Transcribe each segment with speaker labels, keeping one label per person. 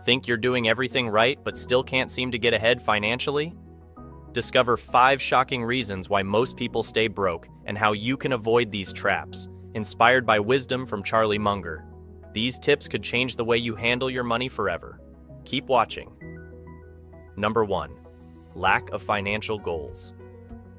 Speaker 1: Think you're doing everything right but still can't seem to get ahead financially? Discover 5 shocking reasons why most people stay broke and how you can avoid these traps, inspired by wisdom from Charlie Munger. These tips could change the way you handle your money forever. Keep watching. Number 1. Lack of financial goals.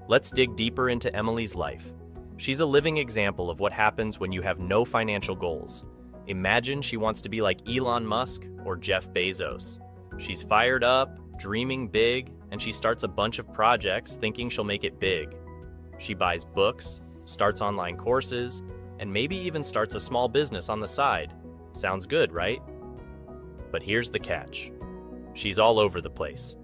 Speaker 1: Let's dig deeper into Emily's life. She's a living example of what happens when you have no financial goals. Imagine she wants to be like Elon Musk or Jeff Bezos. She's fired up, dreaming big, and she starts a bunch of projects thinking she'll make it big. She buys books, starts online courses, and maybe even starts a small business on the side. Sounds good, right? But here's the catch. She's all over the place.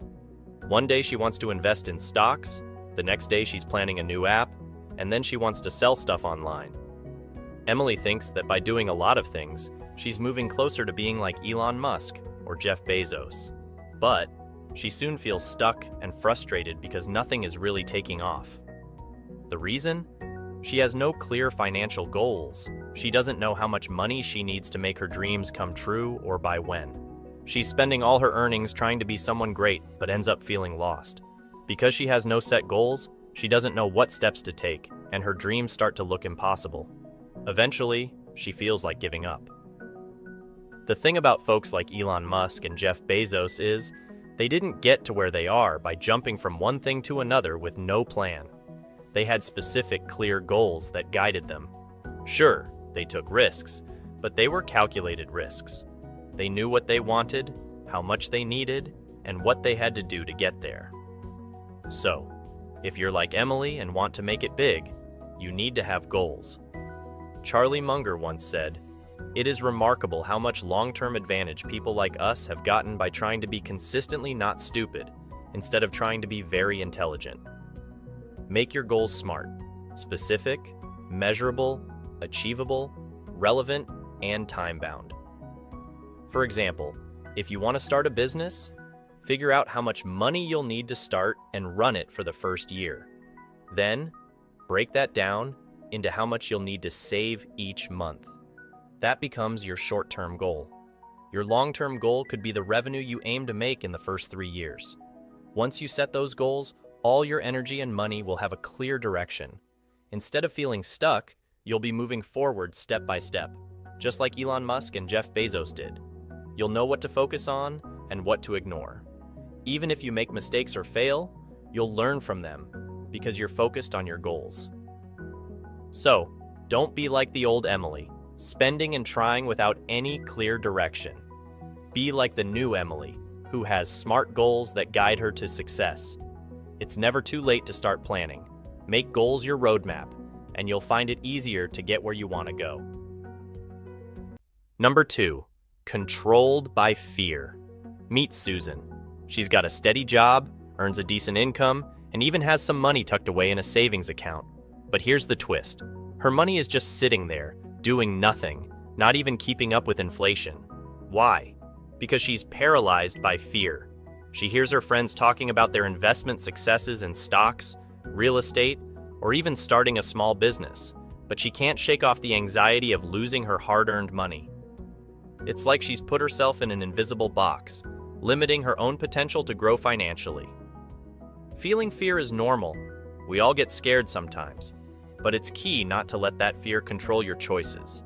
Speaker 1: One day she wants to invest in stocks, the next day she's planning a new app, and then she wants to sell stuff online. Emily thinks that by doing a lot of things, she's moving closer to being like Elon Musk or Jeff Bezos. But she soon feels stuck and frustrated because nothing is really taking off. The reason? She has no clear financial goals. She doesn't know how much money she needs to make her dreams come true or by when. She's spending all her earnings trying to be someone great, but ends up feeling lost. Because she has no set goals, she doesn't know what steps to take, and her dreams start to look impossible. Eventually, she feels like giving up. The thing about folks like Elon Musk and Jeff Bezos is, they didn't get to where they are by jumping from one thing to another with no plan. They had specific, clear goals that guided them. Sure, they took risks, but they were calculated risks. They knew what they wanted, how much they needed, and what they had to do to get there. So, if you're like Emily and want to make it big, you need to have goals. Charlie Munger once said, "It is remarkable how much long-term advantage people like us have gotten by trying to be consistently not stupid, instead of trying to be very intelligent." Make your goals smart, specific, measurable, achievable, relevant, and time-bound. For example, if you want to start a business, figure out how much money you'll need to start and run it for the first year. Then, break that down into how much you'll need to save each month. That becomes your short-term goal. Your long-term goal could be the revenue you aim to make in the first 3 years. Once you set those goals, all your energy and money will have a clear direction. Instead of feeling stuck, you'll be moving forward step by step, just like Elon Musk and Jeff Bezos did. You'll know what to focus on and what to ignore. Even if you make mistakes or fail, you'll learn from them because you're focused on your goals. So, don't be like the old Emily, spending and trying without any clear direction. Be like the new Emily, who has smart goals that guide her to success. It's never too late to start planning. Make goals your roadmap, and you'll find it easier to get where you want to go. Number 2, controlled by fear. Meet Susan. She's got a steady job, earns a decent income, and even has some money tucked away in a savings account. But here's the twist. Her money is just sitting there, doing nothing, not even keeping up with inflation. Why? Because she's paralyzed by fear. She hears her friends talking about their investment successes in stocks, real estate, or even starting a small business, but she can't shake off the anxiety of losing her hard-earned money. It's like she's put herself in an invisible box, limiting her own potential to grow financially. Feeling fear is normal. We all get scared sometimes, but it's key not to let that fear control your choices.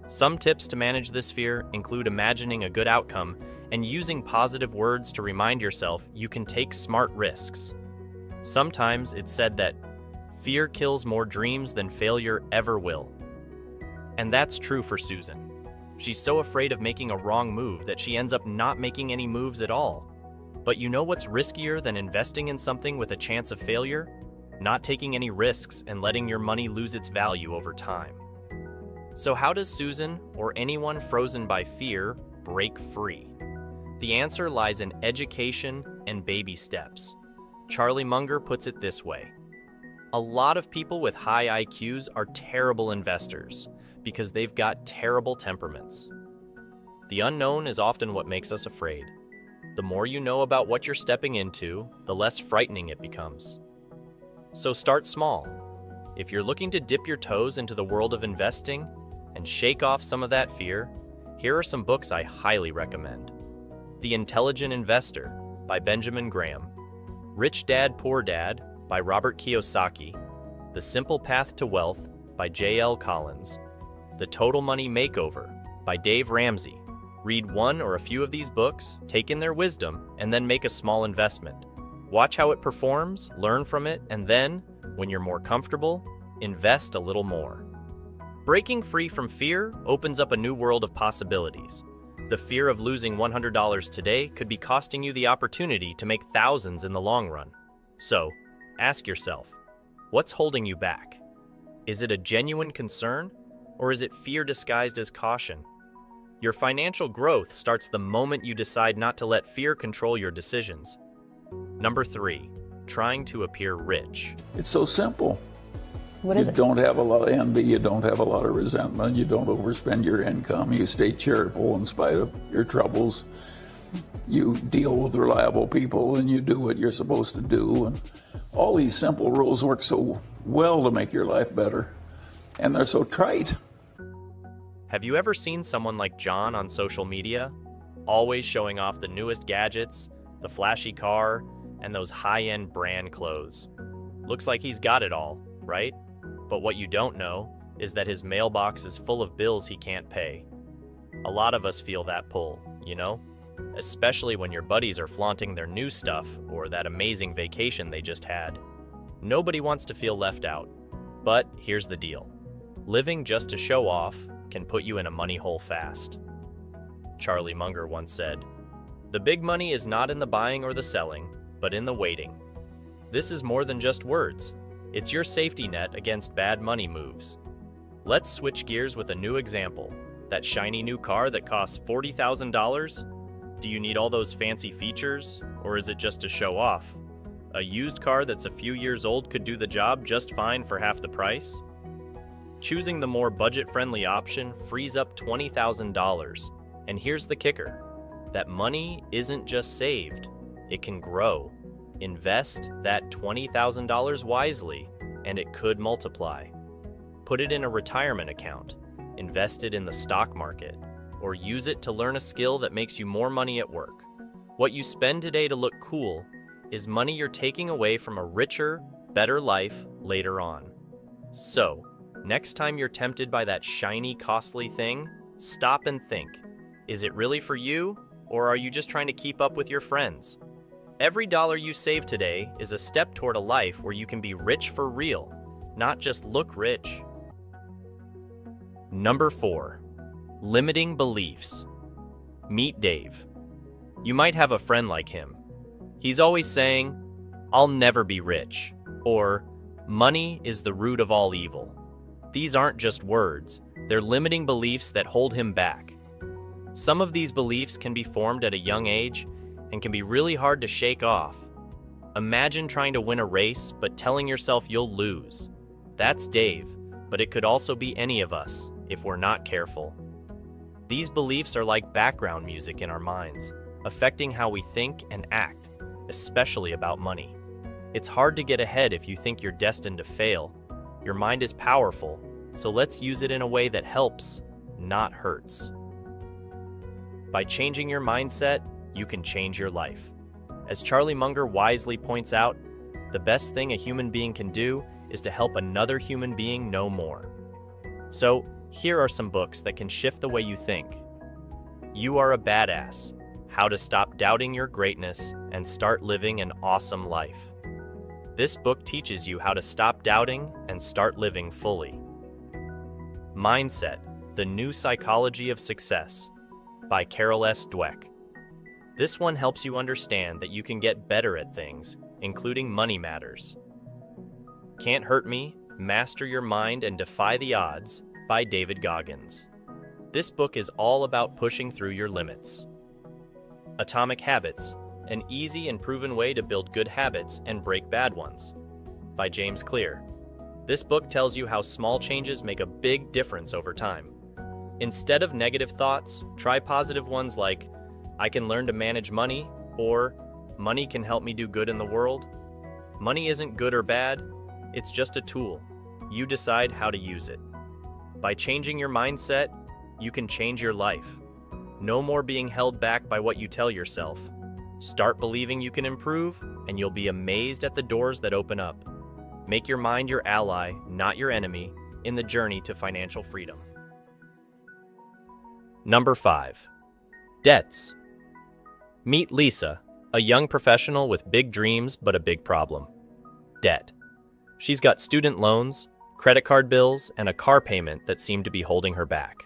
Speaker 1: Some tips to manage this fear include imagining a good outcome and using positive words to remind yourself you can take smart risks. Sometimes it's said that fear kills more dreams than failure ever will. And that's true for Susan. She's so afraid of making a wrong move that she ends up not making any moves at all. But you know what's riskier than investing in something with a chance of failure? Not taking any risks and letting your money lose its value over time. So how does Susan, or anyone frozen by fear, break free? The answer lies in education and baby steps. Charlie Munger puts it this way: a lot of people with high IQs are terrible investors because they've got terrible temperaments. The unknown is often what makes us afraid. The more you know about what you're stepping into, the less frightening it becomes. So start small. If you're looking to dip your toes into the world of investing and shake off some of that fear, here are some books I highly recommend. The Intelligent Investor by Benjamin Graham, Rich Dad, Poor Dad by Robert Kiyosaki, The Simple Path to Wealth by J.L. Collins, The Total Money Makeover by Dave Ramsey. Read one or a few of these books, take in their wisdom, and then make a small investment. Watch how it performs, learn from it, and then, when you're more comfortable, invest a little more. Breaking free from fear opens up a new world of possibilities. The fear of losing $100 today could be costing you the opportunity to make thousands in the long run. So, ask yourself, what's holding you back? Is it a genuine concern, or is it fear disguised as caution? Your financial growth starts the moment you decide not to let fear control your decisions. Number 3, trying to appear rich.
Speaker 2: It's so simple.
Speaker 3: What is it?
Speaker 2: You don't have a lot of envy, you don't have a lot of resentment, you don't overspend your income, you stay charitable in spite of your troubles, you deal with reliable people, and you do what you're supposed to do. And all these simple rules work so well to make your life better, and they're so trite.
Speaker 1: Have you ever seen someone like John on social media? Always showing off the newest gadgets, the flashy car, and those high-end brand clothes. Looks like he's got it all, right? But what you don't know is that his mailbox is full of bills he can't pay. A lot of us feel that pull, you know? Especially when your buddies are flaunting their new stuff or that amazing vacation they just had. Nobody wants to feel left out. But here's the deal. Living just to show off can put you in a money hole fast. Charlie Munger once said, "The big money is not in the buying or the selling, but in the waiting." This is more than just words. It's your safety net against bad money moves. Let's switch gears with a new example. That shiny new car that costs $40,000? Do you need all those fancy features, or is it just to show off? A used car that's a few years old could do the job just fine for half the price? Choosing the more budget-friendly option frees up $20,000. And here's the kicker. That money isn't just saved. It can grow. Invest that $20,000 wisely, and it could multiply. Put it in a retirement account, invest it in the stock market, or use it to learn a skill that makes you more money at work. What you spend today to look cool is money you're taking away from a richer, better life later on. So, next time you're tempted by that shiny, costly thing, stop and think. Is it really for you, or are you just trying to keep up with your friends? Every dollar you save today is a step toward a life where you can be rich for real, not just look rich. Number 4, limiting beliefs. Meet Dave. You might have a friend like him. He's always saying, "I'll never be rich," or "Money is the root of all evil." These aren't just words, they're limiting beliefs that hold him back. Some of these beliefs can be formed at a young age and can be really hard to shake off. Imagine trying to win a race but telling yourself you'll lose. That's Dave, but it could also be any of us if we're not careful. These beliefs are like background music in our minds, affecting how we think and act, especially about money. It's hard to get ahead if you think you're destined to fail. Your mind is powerful, so let's use it in a way that helps, not hurts. By changing your mindset, you can change your life. As Charlie Munger wisely points out, the best thing a human being can do is to help another human being know more. So, here are some books that can shift the way you think. You Are a Badass: How to Stop Doubting Your Greatness and Start Living an Awesome Life. This book teaches you how to stop doubting and start living fully. Mindset: The New Psychology of Success by Carol S. Dweck. This one helps you understand that you can get better at things, including money matters. Can't Hurt Me: Master Your Mind and Defy the Odds by David Goggins. This book is all about pushing through your limits. Atomic Habits: An Easy and Proven Way to Build Good Habits and Break Bad Ones by James Clear. This book tells you how small changes make a big difference over time. Instead of negative thoughts, try positive ones like, "I can learn to manage money," or "Money can help me do good in the world." Money isn't good or bad, it's just a tool. You decide how to use it. By changing your mindset, you can change your life. No more being held back by what you tell yourself. Start believing you can improve, and you'll be amazed at the doors that open up. Make your mind your ally, not your enemy, in the journey to financial freedom. Number 5. Debts. Meet Lisa, a young professional with big dreams but a big problem: debt. She's got student loans, credit card bills, and a car payment that seem to be holding her back.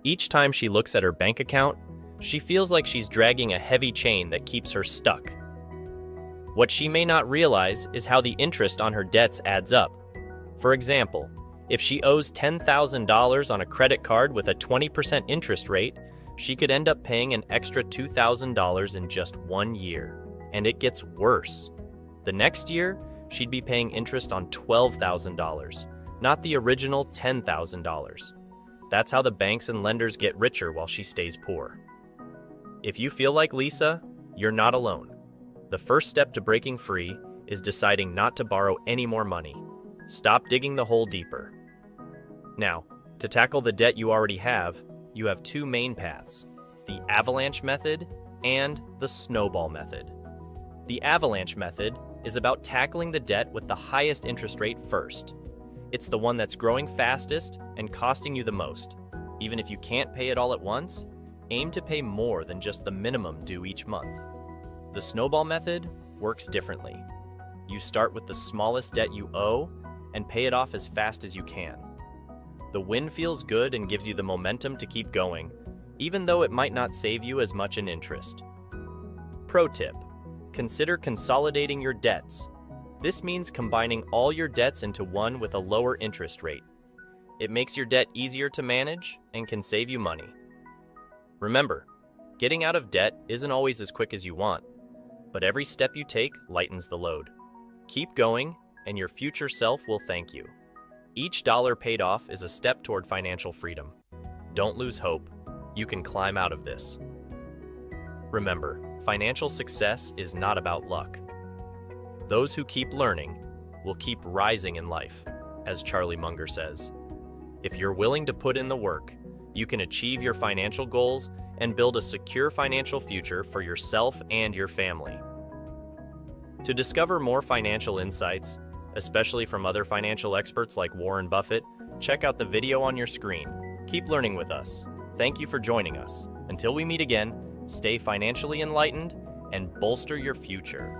Speaker 1: Each time she looks at her bank account, she feels like she's dragging a heavy chain that keeps her stuck. What she may not realize is how the interest on her debts adds up. For example, if she owes $10,000 on a credit card with a 20% interest rate, she could end up paying an extra $2,000 in just 1 year. And it gets worse. The next year, she'd be paying interest on $12,000, not the original $10,000. That's how the banks and lenders get richer while she stays poor. If you feel like Lisa, you're not alone. The first step to breaking free is deciding not to borrow any more money. Stop digging the hole deeper. Now, to tackle the debt you already have, you have 2 main paths: the avalanche method and the snowball method. The avalanche method is about tackling the debt with the highest interest rate first. It's the one that's growing fastest and costing you the most. Even if you can't pay it all at once, aim to pay more than just the minimum due each month. The snowball method works differently. You start with the smallest debt you owe and pay it off as fast as you can. The win feels good and gives you the momentum to keep going, even though it might not save you as much in interest. Pro tip: consider consolidating your debts. This means combining all your debts into one with a lower interest rate. It makes your debt easier to manage and can save you money. Remember, getting out of debt isn't always as quick as you want, but every step you take lightens the load. Keep going, and your future self will thank you. Each dollar paid off is a step toward financial freedom. Don't lose hope. You can climb out of this. Remember, financial success is not about luck. Those who keep learning will keep rising in life, as Charlie Munger says. If you're willing to put in the work, you can achieve your financial goals and build a secure financial future for yourself and your family. To discover more financial insights, especially from other financial experts like Warren Buffett, check out the video on your screen. Keep learning with us. Thank you for joining us. Until we meet again, stay financially enlightened and bolster your future.